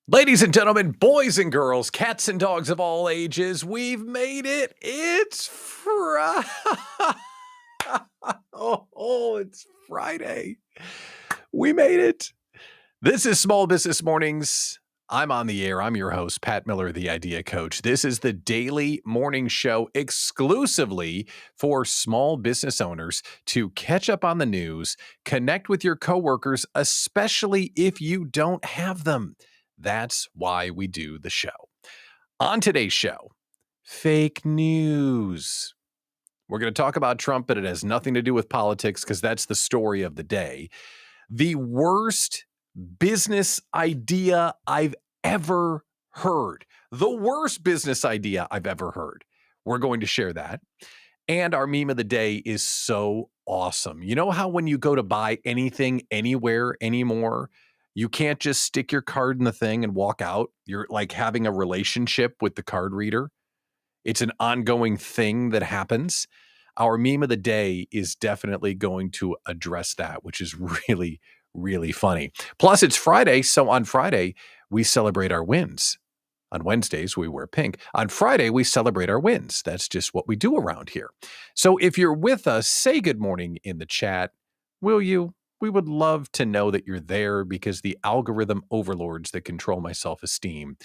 Ladies and gentlemen, boys and girls, cats and dogs of all ages, we've made it. It's Friday. It's Friday. We made it. This is Small Business Mornings. I'm on the air. I'm your host, Pat Miller, the Idea Coach. This is the daily morning show exclusively for small business owners to catch up on the news, connect with your coworkers, especially if you don't have them. That's why we do the show. On today's show, fake news. We're going to talk about Trump, but it has nothing to do with politics because that's the story of the day. The worst business idea I've ever heard. The worst business idea I've ever heard. We're going to share that. And our meme of the day is so awesome. You know how when you go to buy anything anywhere anymore, you can't just stick your card in the thing and walk out? You're like having a relationship with the card reader. It's an ongoing thing that happens. Our meme of the day is definitely going to address that, which is really, really funny. Plus, it's Friday. So on Friday, we celebrate our wins. On Wednesdays, we wear pink. On Friday, we celebrate our wins. That's just what we do around here. So if you're with us, say good morning in the chat. Will you? We would love to know that you're there because the algorithm overlords that control my self-esteem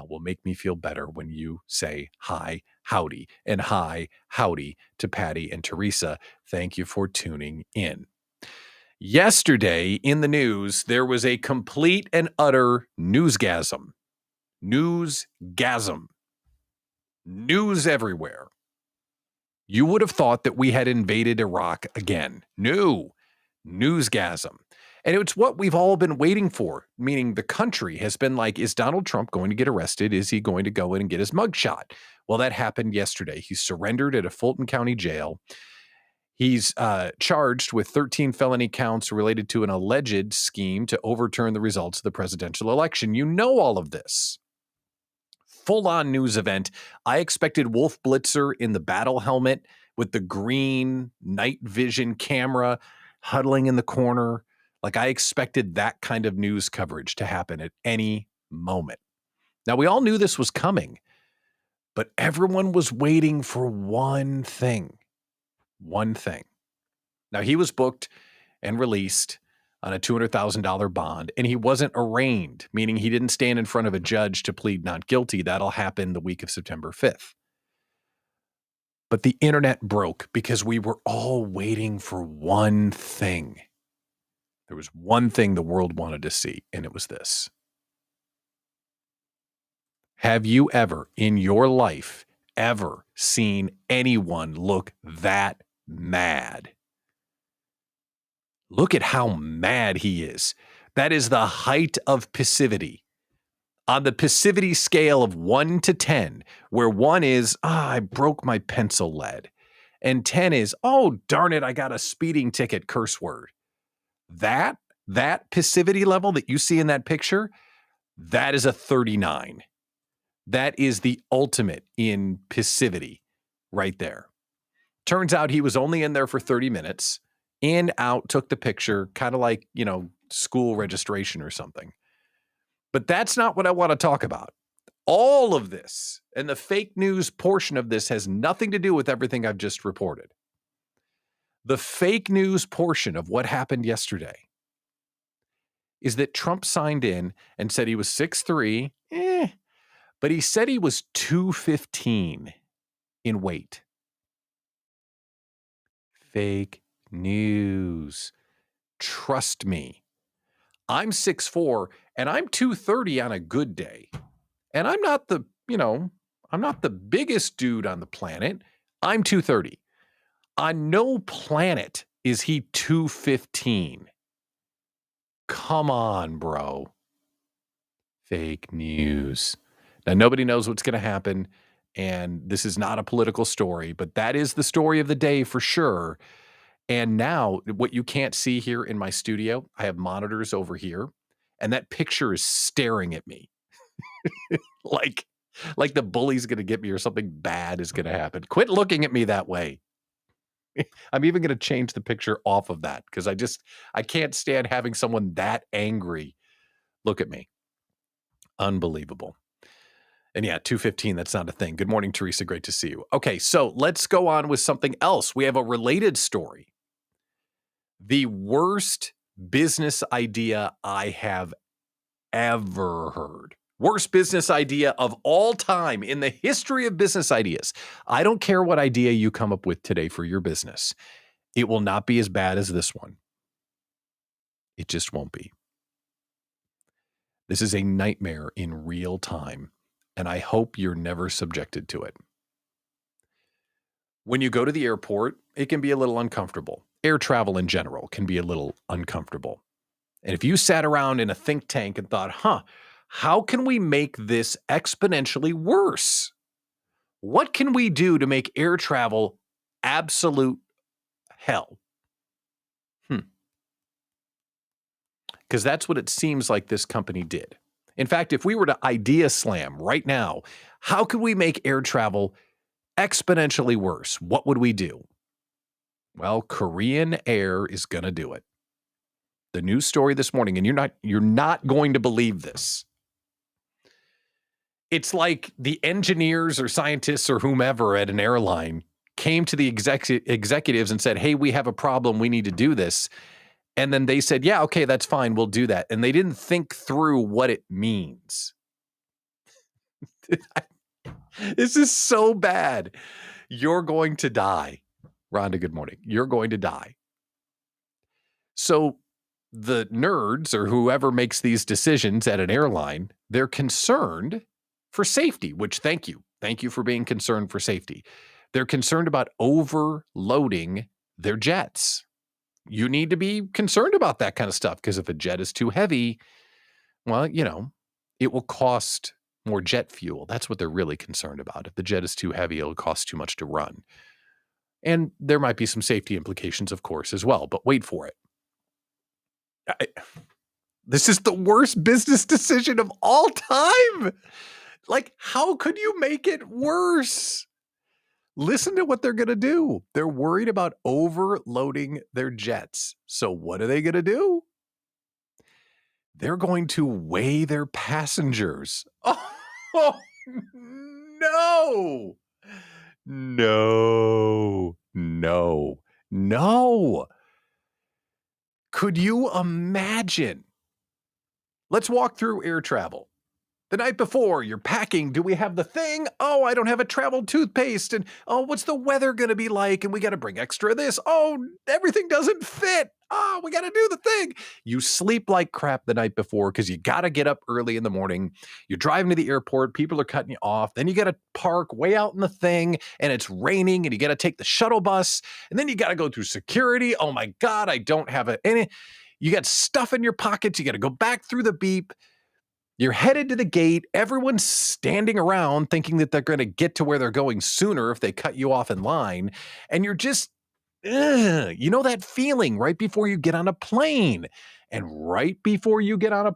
will make me feel better when you say hi, howdy, and hi, howdy to Patty and Teresa. Thank you for tuning in. Yesterday in the news, there was a complete and utter newsgasm. Newsgasm. News everywhere. You would have thought that we had invaded Iraq again. No. Newsgasm. And it's what we've all been waiting for, meaning the country has been like, is Donald Trump going to get arrested? Is he going to go in and get his mugshot? Well, that happened yesterday. He surrendered at a Fulton County jail. He's charged with 13 felony counts related to an alleged scheme to overturn the results of the presidential election. You know all of this. Full-on news event. I expected Wolf Blitzer in the battle helmet with the green night vision camera huddling in the corner. Like I expected that kind of news coverage to happen at any moment. Now, we all knew this was coming, but everyone was waiting for one thing. One thing. Now, he was booked and released on a $200,000 bond, and he wasn't arraigned, meaning he didn't stand in front of a judge to plead not guilty. That'll happen the week of September 5th. But the internet broke because we were all waiting for one thing. There was one thing the world wanted to see, and it was this. Have you ever in your life ever seen anyone look that mad? Look at how mad he is. That is the height of passivity. On the passivity scale of 1 to 10, where 1 is, I broke my pencil lead, and 10 is, oh, darn it, I got a speeding ticket curse word. That passivity level that you see in that picture, that is a 39. That is the ultimate in passivity right there. Turns out he was only in there for 30 minutes, in, out, took the picture, kind of like, school registration or something. But that's not what I want to talk about. All of this and the fake news portion of this has nothing to do with everything I've just reported. The fake news portion of what happened yesterday is that Trump signed in and said he was 6'3", but he said he was 215 in weight. Fake news. Trust me. I'm 6'4", and I'm 230 on a good day. And I'm not the biggest dude on the planet. I'm 230. On no planet is he 215. Come on, bro. Fake news. Now, nobody knows what's going to happen, and this is not a political story, but that is the story of the day for sure. And now, what you can't see here in my studio, I have monitors over here, and that picture is staring at me. like the bully's going to get me or something bad is going to happen. Quit looking at me that way. I'm even going to change the picture off of that because I can't stand having someone that angry look at me. Unbelievable. And yeah, 2:15, that's not a thing. Good morning, Teresa. Great to see you. Okay, so let's go on with something else. We have a related story. The worst business idea I have ever heard. Worst business idea of all time in the history of business ideas. I don't care what idea you come up with today for your business. It will not be as bad as this one. It just won't be. This is a nightmare in real time, and I hope you're never subjected to it. When you go to the airport, it can be a little uncomfortable. Air travel in general can be a little uncomfortable. And if you sat around in a think tank and thought, how can we make this exponentially worse? What can we do to make air travel absolute hell? Because that's what it seems like this company did. In fact, if we were to idea slam right now, how could we make air travel exponentially worse? What would we do? Well, Korean Air is going to do it. The news story this morning, and you're not going to believe this. It's like the engineers or scientists or whomever at an airline came to the executives and said, hey, we have a problem. We need to do this. And then they said, yeah, okay, that's fine. We'll do that. And they didn't think through what it means. This is so bad. You're going to die. Rhonda, good morning. You're going to die. So the nerds or whoever makes these decisions at an airline, they're concerned for safety, which thank you. Thank you for being concerned for safety. They're concerned about overloading their jets. You need to be concerned about that kind of stuff because if a jet is too heavy, well, it will cost more jet fuel. That's what they're really concerned about. If the jet is too heavy, it'll cost too much to run. And there might be some safety implications, of course, as well, but wait for it. This is the worst business decision of all time. Like, how could you make it worse? Listen to what they're going to do. They're worried about overloading their jets. So what are they going to do? They're going to weigh their passengers. Oh, no. No. Could you imagine? Let's walk through air travel. The night before, you're packing. Do we have the thing? Oh, I don't have a travel toothpaste. And oh, what's the weather going to be like? And we got to bring extra of this. Oh, everything doesn't fit. Oh, we got to do the thing. You sleep like crap the night before because you got to get up early in the morning. You're driving to the airport. People are cutting you off. Then you got to park way out in the thing and it's raining and you got to take the shuttle bus. And then you got to go through security. Oh my God, I don't have any. You got stuff in your pockets. You got to go back through the beep. You're headed to the gate. Everyone's standing around thinking that they're going to get to where they're going sooner if they cut you off in line. And you're just, that feeling right before you get on a plane. And right before you get on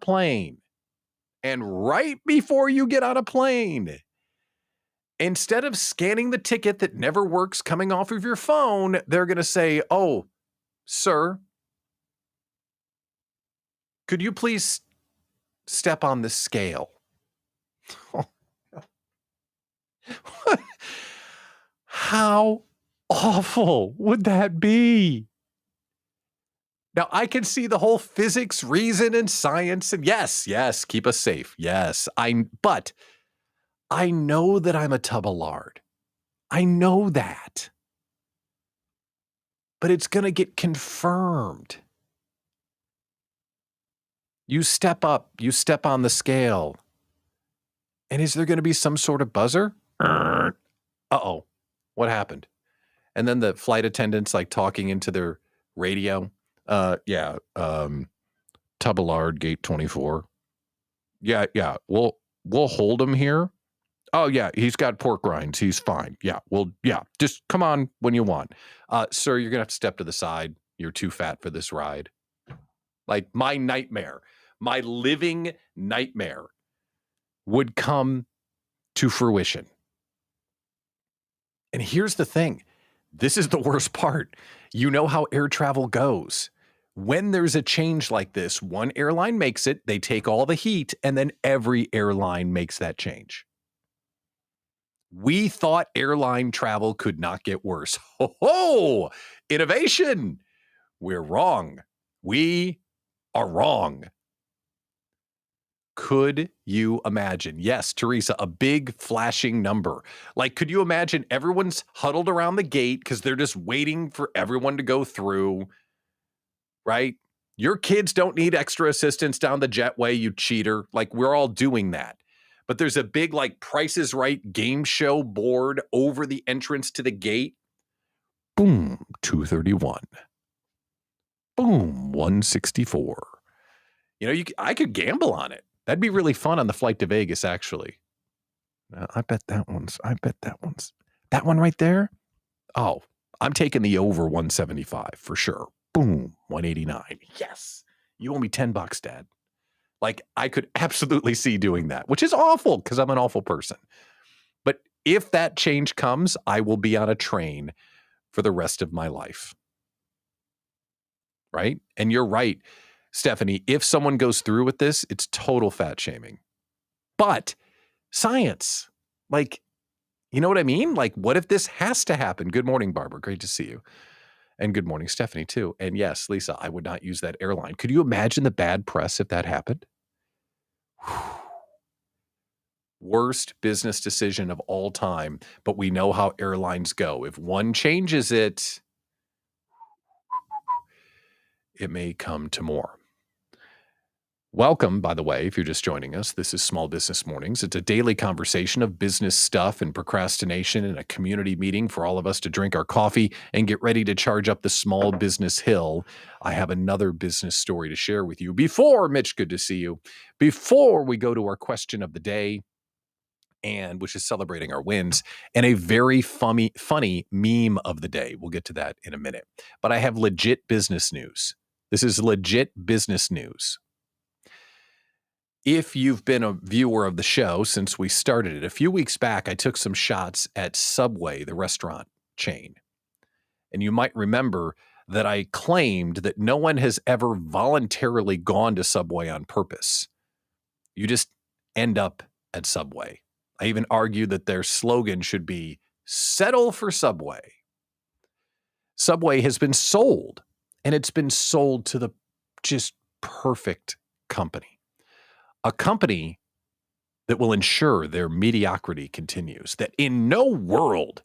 a plane. Instead of scanning the ticket that never works coming off of your phone, they're going to say, oh, sir, could you please step on the scale? How awful would that be? Now, I can see the whole physics, reason, and science, and yes, keep us safe. Yes, but I know that I'm a tub of lard. I know that. But it's going to get confirmed. You step up, you step on the scale. And is there going to be some sort of buzzer? Uh-oh, what happened? And then the flight attendants like talking into their radio. Tub of lard, gate 24. Yeah, we'll hold him here. Oh, yeah, he's got pork rinds. He's fine. Just come on when you want. Sir, you're going to have to step to the side. You're too fat for this ride. Like my nightmare, my living nightmare would come to fruition. And here's the thing. This is the worst part. You know how air travel goes. When there's a change like this, one airline makes it, they take all the heat, and then every airline makes that change. We thought airline travel could not get worse. Ho! Innovation! We're wrong. We are wrong. Could you imagine? Yes, Teresa, a big flashing number. Like, could you imagine everyone's huddled around the gate because they're just waiting for everyone to go through, right? Your kids don't need extra assistance down the jetway, you cheater. Like, we're all doing that. But there's a big, like, Price is Right game show board over the entrance to the gate. Boom, 231. Boom, 164. I could gamble on it. That'd be really fun on the flight to Vegas, actually. I bet that one's. That one right there? Oh, I'm taking the over 175 for sure. Boom, 189. Yes. You owe me $10, Dad. Like, I could absolutely see doing that, which is awful because I'm an awful person. But if that change comes, I will be on a train for the rest of my life. Right? And you're right, Stephanie. If someone goes through with this, it's total fat shaming. But science, like, you know what I mean? Like, what if this has to happen? Good morning, Barbara. Great to see you. And good morning, Stephanie, too. And yes, Lisa, I would not use that airline. Could you imagine the bad press if that happened? Worst business decision of all time. But we know how airlines go. If one changes it, it may come to more. Welcome, by the way, if you're just joining us. This is Small Business Mornings. It's a daily conversation of business stuff and procrastination and a community meeting for all of us to drink our coffee and get ready to charge up the small business hill. I have another business story to share with you. Mitch, good to see you. Before we go to our question of the day, and which is celebrating our wins, and a very funny meme of the day. We'll get to that in a minute. But I have legit business news. This is legit business news. If you've been a viewer of the show since we started it, a few weeks back, I took some shots at Subway, the restaurant chain. And you might remember that I claimed that no one has ever voluntarily gone to Subway on purpose. You just end up at Subway. I even argued that their slogan should be "Settle for Subway." Subway has been sold, and it's been sold to the just perfect company. A company that will ensure their mediocrity continues, that in no world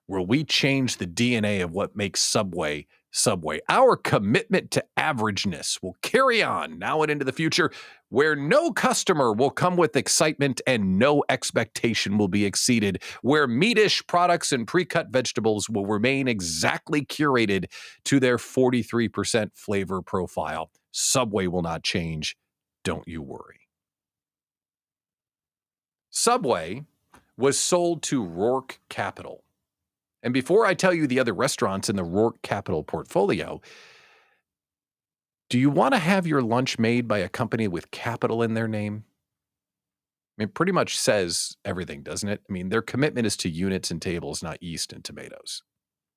will we change the DNA of what makes Subway Subway. Our commitment to averageness will carry on now and into the future, where no customer will come with excitement and no expectation will be exceeded, where meatish products and pre-cut vegetables will remain exactly curated to their 43% flavor profile. Subway will not change. Don't you worry. Subway was sold to Rourke Capital. And before I tell you the other restaurants in the Rourke Capital portfolio, do you want to have your lunch made by a company with capital in their name? I mean, it pretty much says everything, doesn't it? I mean, their commitment is to units and tables, not yeast and tomatoes.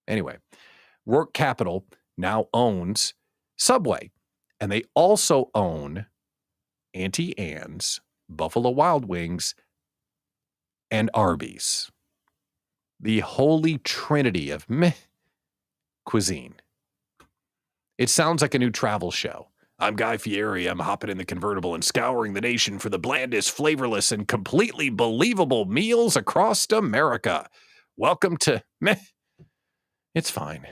Anyway, Rourke Capital now owns Subway, and they also own Auntie Anne's, Buffalo Wild Wings, and Arby's. The holy trinity of cuisine. It sounds like a new travel show. I'm Guy Fieri. I'm hopping in the convertible and scouring the nation for the blandest, flavorless, and completely believable meals across America. Welcome to It's fine.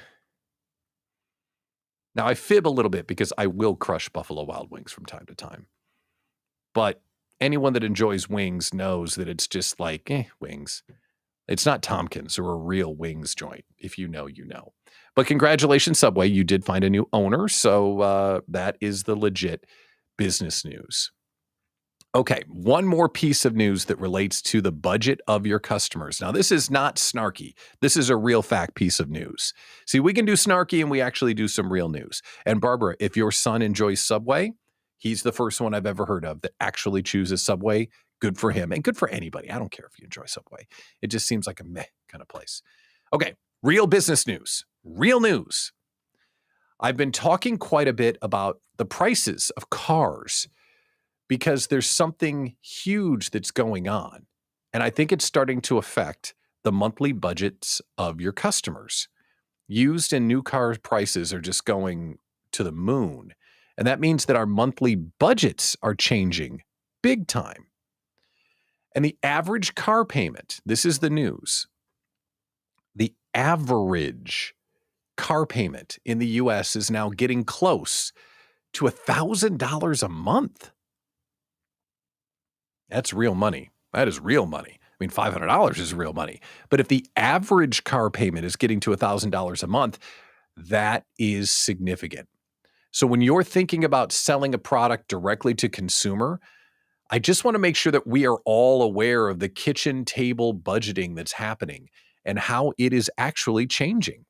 Now, I fib a little bit because I will crush Buffalo Wild Wings from time to time. But anyone that enjoys wings knows that it's just like, wings. It's not Tompkins or a real wings joint. If you know, you know. But congratulations, Subway. You did find a new owner. So that is the legit business news. Okay, one more piece of news that relates to the budget of your customers. Now, this is not snarky. This is a real fact piece of news. See, we can do snarky and we actually do some real news. And Barbara, if your son enjoys Subway, he's the first one I've ever heard of that actually chooses Subway. Good for him and good for anybody. I don't care if you enjoy Subway. It just seems like a meh kind of place. Okay, real business news. Real news. I've been talking quite a bit about the prices of cars because there's something huge that's going on. And I think it's starting to affect the monthly budgets of your customers. Used and new car prices are just going to the moon. And that means that our monthly budgets are changing big time. And the average car payment, this is the news, the average car payment in the US is now getting close to $1,000 a month. That's real money. That is real money. I mean, $500 is real money. But if the average car payment is getting to $1,000 a month, that is significant. So when you're thinking about selling a product directly to consumer, I just want to make sure that we are all aware of the kitchen table budgeting that's happening and how it is actually changing.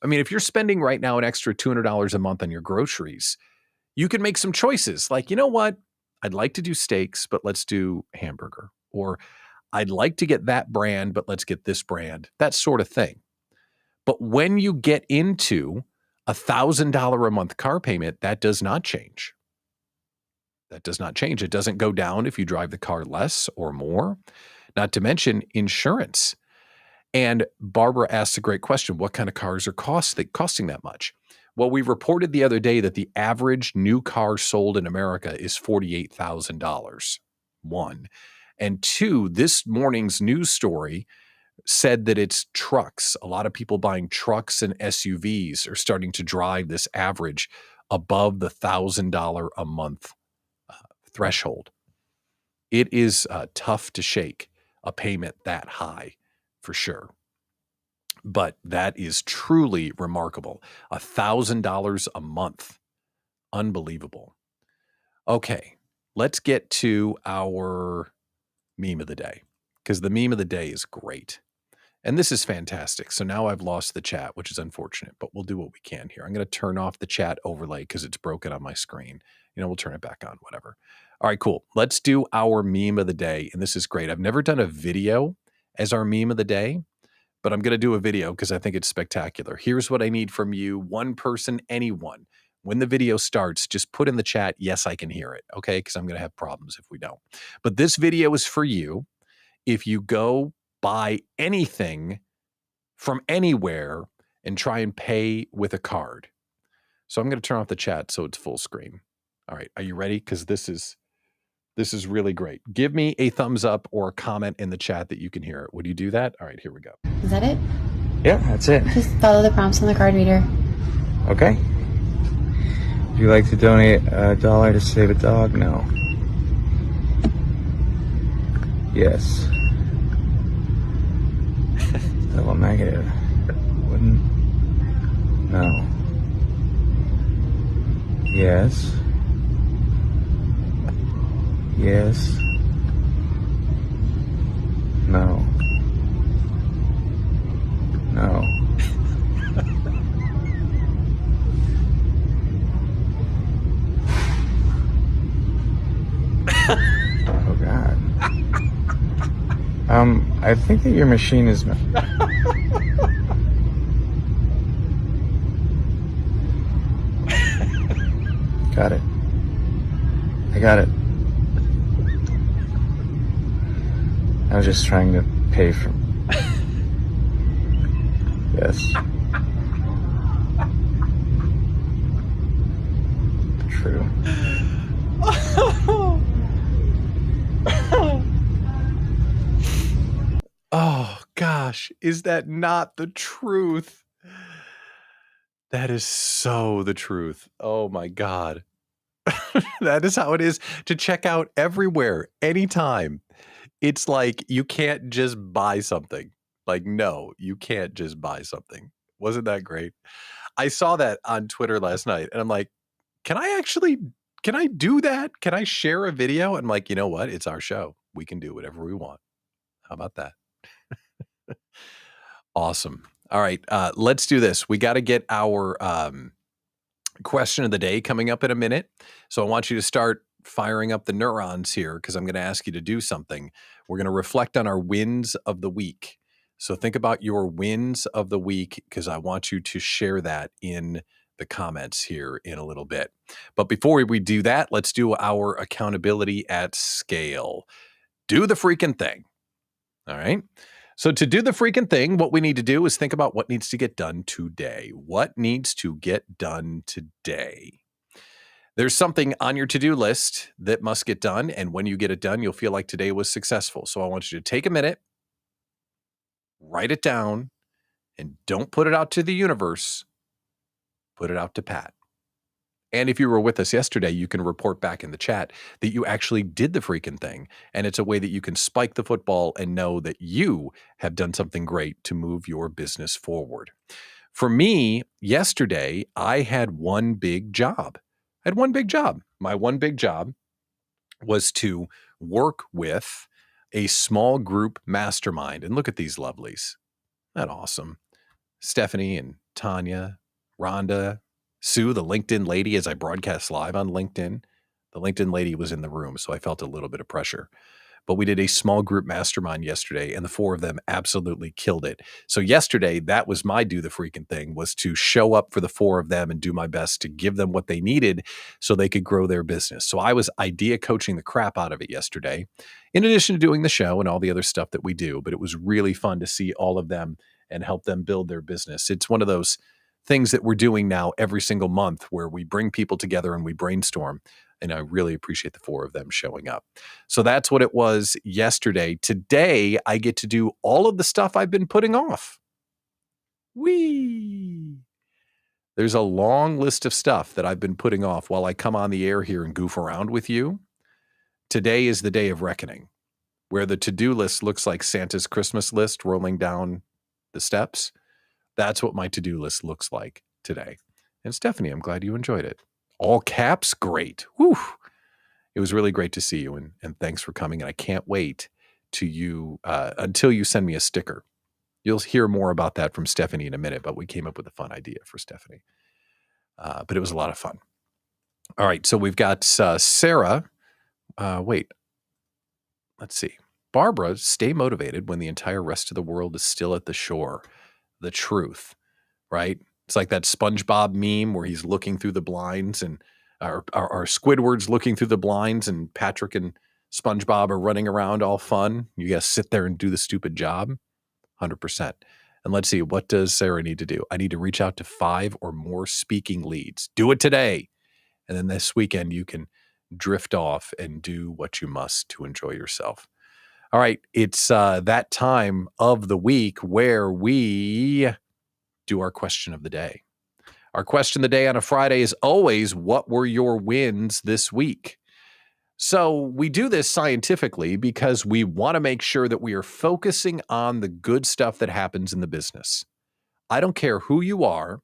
I mean, if you're spending right now an extra $200 a month on your groceries, you can make some choices like, you know what? I'd like to do steaks, but let's do hamburger. Or I'd like to get that brand, but let's get this brand, that sort of thing. But when you get into $1,000 a month car payment, that does not change. That does not change. It doesn't go down if you drive the car less or more, not to mention insurance. And Barbara asked a great question. What kind of cars are costing that much? Well, we reported the other day that the average new car sold in America is $48,000. One. And two, this morning's news story said that it's trucks. A lot of people buying trucks and SUVs are starting to drive this average above the $1,000 a month threshold. It is tough to shake a payment that high for sure. But that is truly remarkable. $1,000 a month. Unbelievable. Okay, let's get to our meme of the day because the meme of the day is great. And this is fantastic. So now I've lost the chat, which is unfortunate, but we'll do what we can here. I'm going to turn off the chat overlay because it's broken on my screen. We'll turn it back on, whatever. All right, cool. Let's do our meme of the day. And this is great. I've never done a video as our meme of the day, but I'm going to do a video because I think it's spectacular. Here's what I need from you. One person, anyone. When the video starts, just put in the chat, yes, I can hear it, okay? Because I'm going to have problems if we don't. But this video is for you. If you go buy anything from anywhere and try and pay with a card. So I'm going to turn off the chat so it's full screen. All right, are you ready? Because this is really great. Give me a thumbs up or a comment in the chat that you can hear it. Would you do that? All right, here we go. Is that it? Yeah, that's it. Just follow the prompts on the card reader. Okay. Would you like to donate $1 to save a dog? No. Yes. Double negative. Wouldn't. No. Yes. Yes. No. No. Oh God. I think that your machine is. Got it. I got it. I was just trying to pay for. Yes. True. Oh, gosh. Is that not the truth? That is so the truth. Oh, my God. That is how it is to check out everywhere, anytime. It's like you can't just buy something. Like, no, you can't just buy something. Wasn't that great? I saw that on Twitter last night and I'm like, can I do that? Can I share a video? I'm like, you know what? It's our show. We can do whatever we want. How about that? Awesome. All right. Let's do this. We got to get our question of the day coming up in a minute. So I want you to start firing up the neurons here because I'm going to ask you to do something. We're going to reflect on our wins of the week. So think about your wins of the week because I want you to share that in the comments here in a little bit. But before we do that, let's do our accountability at scale. Do the freaking thing. All right. So to do the freaking thing, what we need to do is think about what needs to get done today. What needs to get done today? There's something on your to-do list that must get done. And when you get it done, you'll feel like today was successful. So I want you to take a minute, write it down, and don't put it out to the universe. Put it out to Pat. And if you were with us yesterday, you can report back in the chat that you actually did the freaking thing. And it's a way that you can spike the football and know that you have done something great to move your business forward. For me, yesterday, I had one big job. My one big job was to work with a small group mastermind. And look at these lovelies. Isn't that awesome? Stephanie and Tanya, Rhonda, Sue, the LinkedIn lady, as I broadcast live on LinkedIn. The LinkedIn lady was in the room, so I felt a little bit of pressure. But we did a small group mastermind yesterday, and the four of them absolutely killed it. So yesterday, that was my do the freaking thing, was to show up for the four of them and do my best to give them what they needed so they could grow their business. So I was idea coaching the crap out of it yesterday, in addition to doing the show and all the other stuff that we do. But it was really fun to see all of them and help them build their business. It's one of those things that we're doing now every single month where we bring people together and we brainstorm. And I really appreciate the four of them showing up. So that's what it was yesterday. Today, I get to do all of the stuff I've been putting off. There's a long list of stuff that I've been putting off while I come on the air here and goof around with you. Today is the day of reckoning, where the to-do list looks like Santa's Christmas list rolling down the steps. That's what my to-do list looks like today. And Stephanie, I'm glad you enjoyed it. All caps, great. Whew. It was really great to see you, and thanks for coming. And I can't wait to you until you send me a sticker. You'll hear more about that from Stephanie in a minute, but we came up with a fun idea for Stephanie. But it was a lot of fun. All right, so we've got Sarah. Let's see. Barbara, stay motivated when the entire rest of the world is still at the shore. The truth, right? It's like that SpongeBob meme where he's looking through the blinds and or Squidward's looking through the blinds and Patrick and SpongeBob are running around all fun. You got to sit there and do the stupid job. 100%. And let's see, what does Sarah need to do? I need to reach out to 5 or more speaking leads. Do it today. And then this weekend, you can drift off and do what you must to enjoy yourself. All right, it's that time of the week where we do our question of the day. Our question of the day on a Friday is always, what were your wins this week? So we do this scientifically because we want to make sure that we are focusing on the good stuff that happens in the business. I don't care who you are.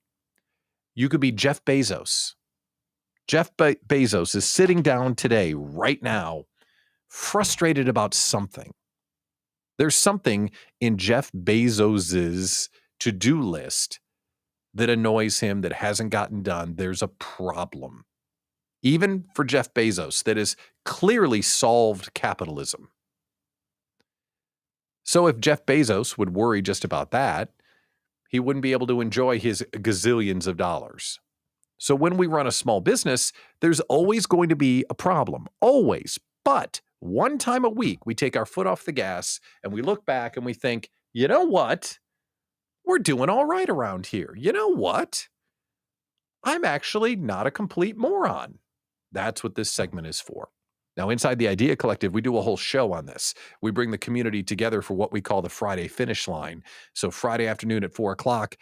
You could be Jeff Bezos. Jeff Bezos is sitting down today, right now, frustrated about something. There's something in Jeff Bezos's to-do list that annoys him, that hasn't gotten done. There's a problem. Even for Jeff Bezos, that has clearly solved capitalism. So if Jeff Bezos would worry just about that, he wouldn't be able to enjoy his gazillions of dollars. So when we run a small business, there's always going to be a problem. Always. But one time a week, we take our foot off the gas and we look back and we think, you know what? We're doing all right around here. You know what? I'm actually not a complete moron. That's what this segment is for. Now, inside the Idea Collective, we do a whole show on this. We bring the community together for what we call the Friday finish line. So Friday afternoon at 4 o'clock,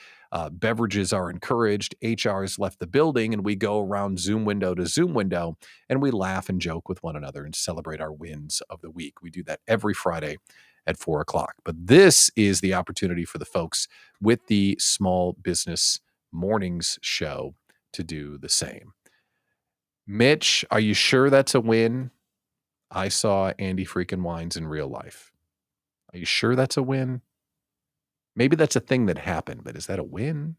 beverages are encouraged, HR has left the building, and we go around Zoom window to Zoom window, and we laugh and joke with one another and celebrate our wins of the week. We do that every Friday at 4 o'clock. But this is the opportunity for the folks with the Small Business Mornings show to do the same. Mitch, are you sure that's a win? I saw Andy freaking Wines in real life. Are you sure that's a win? Maybe that's a thing that happened, but is that a win?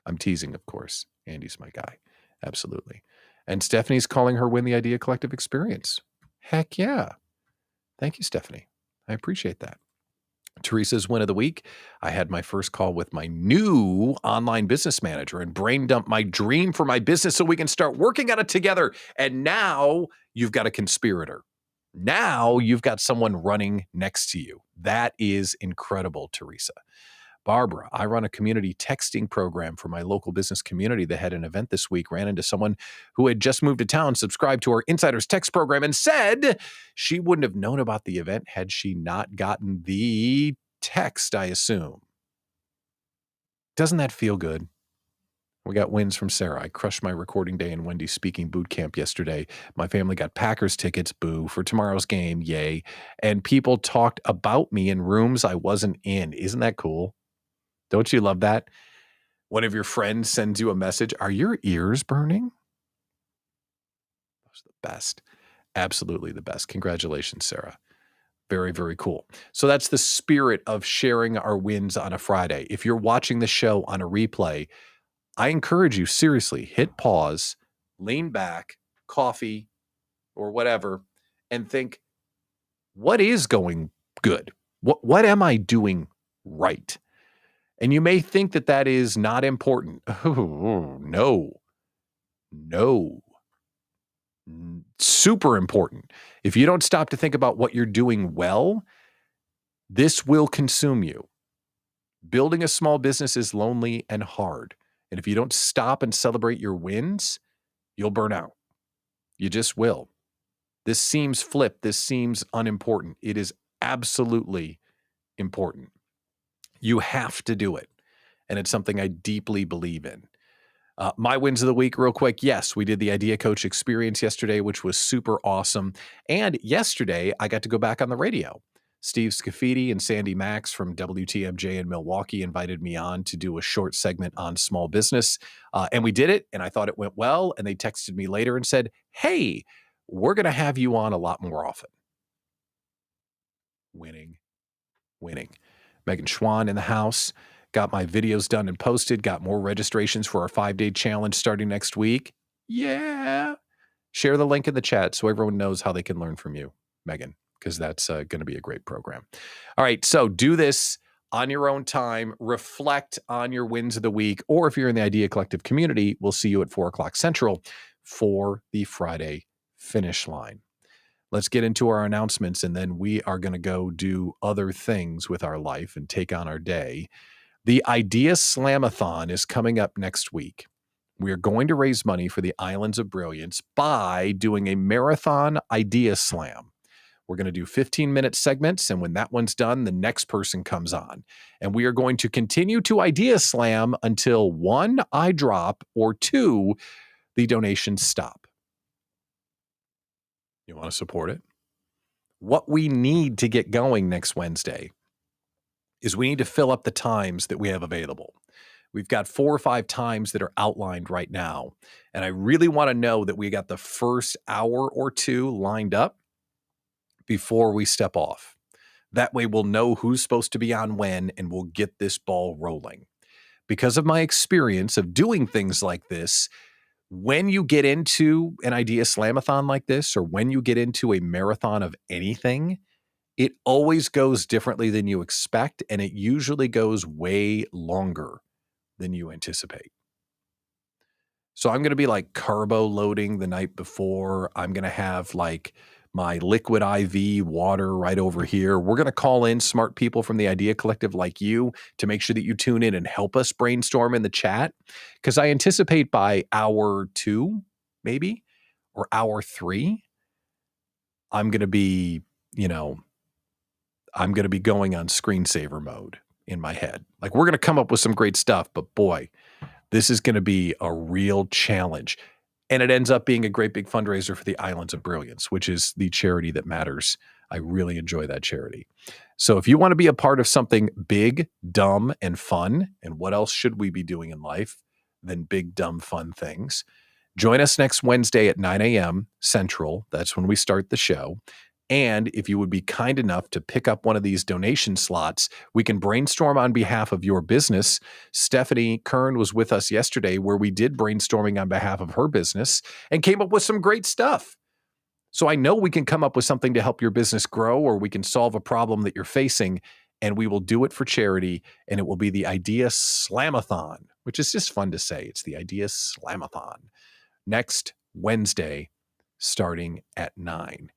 I'm teasing, of course. Andy's my guy. Absolutely. And Stephanie's calling her win the Idea Collective experience. Heck yeah. Thank you, Stephanie. I appreciate that. Teresa's win of the week. I had my first call with my new online business manager and brain dumped my dream for my business so we can start working on it together. And now you've got a conspirator. Now you've got someone running next to you. That is incredible, Teresa. Barbara, I run a community texting program for my local business community that had an event this week, ran into someone who had just moved to town, subscribed to our Insiders Text program, and said she wouldn't have known about the event had she not gotten the text, I assume. Doesn't that feel good? We got wins from Sarah. I crushed my recording day in Wendy's speaking boot camp yesterday. My family got Packers tickets, boo, for tomorrow's game, yay. And people talked about me in rooms I wasn't in. Isn't that cool? Don't you love that? One of your friends sends you a message. Are your ears burning? That's the best. Absolutely the best. Congratulations, Sarah. Very, very cool. So that's the spirit of sharing our wins on a Friday. If you're watching the show on a replay, I encourage you, seriously, hit pause, lean back, coffee, or whatever, and think, what is going good? What am I doing right? And you may think that that is not important. Oh, no. Super important. If you don't stop to think about what you're doing well, this will consume you. Building a small business is lonely and hard. And if you don't stop and celebrate your wins, you'll burn out. You just will. This seems flipped. This seems unimportant. It is absolutely important. You have to do it. And it's something I deeply believe in. My wins of the week, real quick. Yes, we did the Idea Coach experience yesterday, which was super awesome. And yesterday, I got to go back on the radio. Steve Scafidi and Sandy Max from WTMJ in Milwaukee invited me on to do a short segment on small business. And we did it, and I thought it went well. And they texted me later and said, hey, we're going to have you on a lot more often. Winning. Megan Schwan in the house. Got my videos done and posted. Got more registrations for our 5-day challenge starting next week. Yeah. Share the link in the chat so everyone knows how they can learn from you, Megan, because that's going to be a great program. All right. So do this on your own time. Reflect on your wins of the week. Or if you're in the Idea Collective community, we'll see you at 4 o'clock Central for the Friday finish line. Let's get into our announcements, and then we are going to go do other things with our life and take on our day. The Idea Slamathon is coming up next week. We are going to raise money for the Islands of Brilliance by doing a marathon idea slam. We're going to do 15-minute segments, and when that one's done, the next person comes on. And we are going to continue to idea slam until 1, I drop, or 2, the donations stop. You want to support it? What we need to get going next Wednesday is we need to fill up the times that we have available. We've got 4 or 5 times that are outlined right now. And I really want to know that we got the first hour or 2 lined up before we step off. That way we'll know who's supposed to be on when, and we'll get this ball rolling. Because of my experience of doing things like this, when you get into an Idea Slamathon like this, or when you get into a marathon of anything, it always goes differently than you expect, and it usually goes way longer than you anticipate. So I'm going to be like carbo loading the night before. I'm going to have like my liquid IV water right over here. We're going to call in smart people from the Idea Collective like you to make sure that you tune in and help us brainstorm in the chat. Because I anticipate by hour 2, maybe, or hour 3, I'm going to be, I'm going to be going on screensaver mode in my head. Like, we're going to come up with some great stuff, but boy, this is going to be a real challenge. And it ends up being a great big fundraiser for the Islands of Brilliance, which is the charity that matters. I really enjoy that charity. So if you want to be a part of something big, dumb, and fun, and what else should we be doing in life than big, dumb, fun things? Join us next Wednesday at 9 a.m. Central. That's when we start the show. And if you would be kind enough to pick up one of these donation slots, we can brainstorm on behalf of your business. Stephanie Kern was with us yesterday where we did brainstorming on behalf of her business and came up with some great stuff. So I know we can come up with something to help your business grow, or we can solve a problem that you're facing. and we will do it for charity, and it will be the Idea Slamathon, which is just fun to say. It's the Idea Slamathon next Wednesday, starting at 9.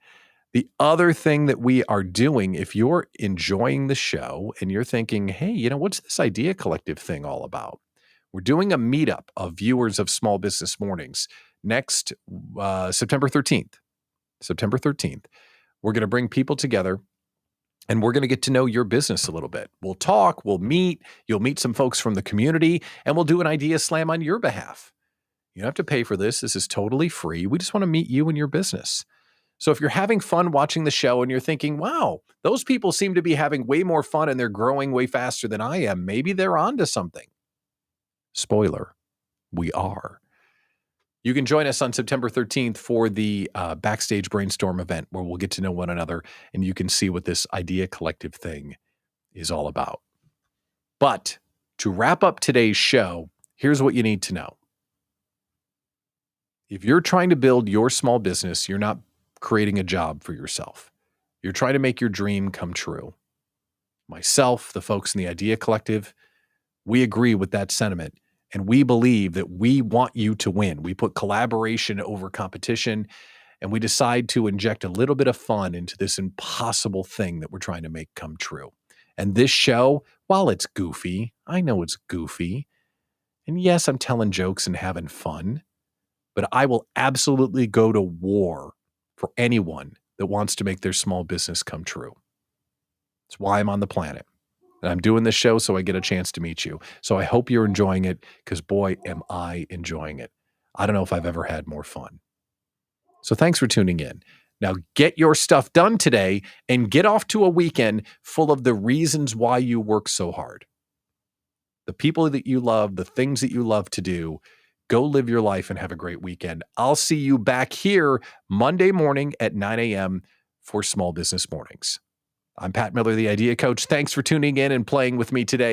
The other thing that we are doing, if you're enjoying the show and you're thinking, hey, what's this Idea Collective thing all about? We're doing a meetup of viewers of Small Business Mornings next September 13th. September 13th. We're going to bring people together and we're going to get to know your business a little bit. We'll talk, we'll meet, you'll meet some folks from the community, and we'll do an idea slam on your behalf. You don't have to pay for this. This is totally free. We just want to meet you and your business. So if you're having fun watching the show and you're thinking, wow, those people seem to be having way more fun and they're growing way faster than I am, maybe they're onto something. Spoiler, we are. You can join us on September 13th for the Backstage Brainstorm event where we'll get to know one another and you can see what this Idea Collective thing is all about. But to wrap up today's show, here's what you need to know. If you're trying to build your small business, you're not creating a job for yourself. You're trying to make your dream come true. Myself, the folks in the Idea Collective, we agree with that sentiment. And we believe that we want you to win. We put collaboration over competition, and we decide to inject a little bit of fun into this impossible thing that we're trying to make come true. And this show, while it's goofy, I know it's goofy. And yes, I'm telling jokes and having fun, but I will absolutely go to war for anyone that wants to make their small business come true. It's why I'm on the planet. And I'm doing this show so I get a chance to meet you. So I hope you're enjoying it because boy, am I enjoying it. I don't know if I've ever had more fun. So thanks for tuning in. Now get your stuff done today and get off to a weekend full of the reasons why you work so hard. The people that you love, the things that you love to do. Go live your life and have a great weekend. I'll see you back here Monday morning at 9 a.m. for Small Business Mornings. I'm Pat Miller, the Idea Coach. Thanks for tuning in and playing with me today.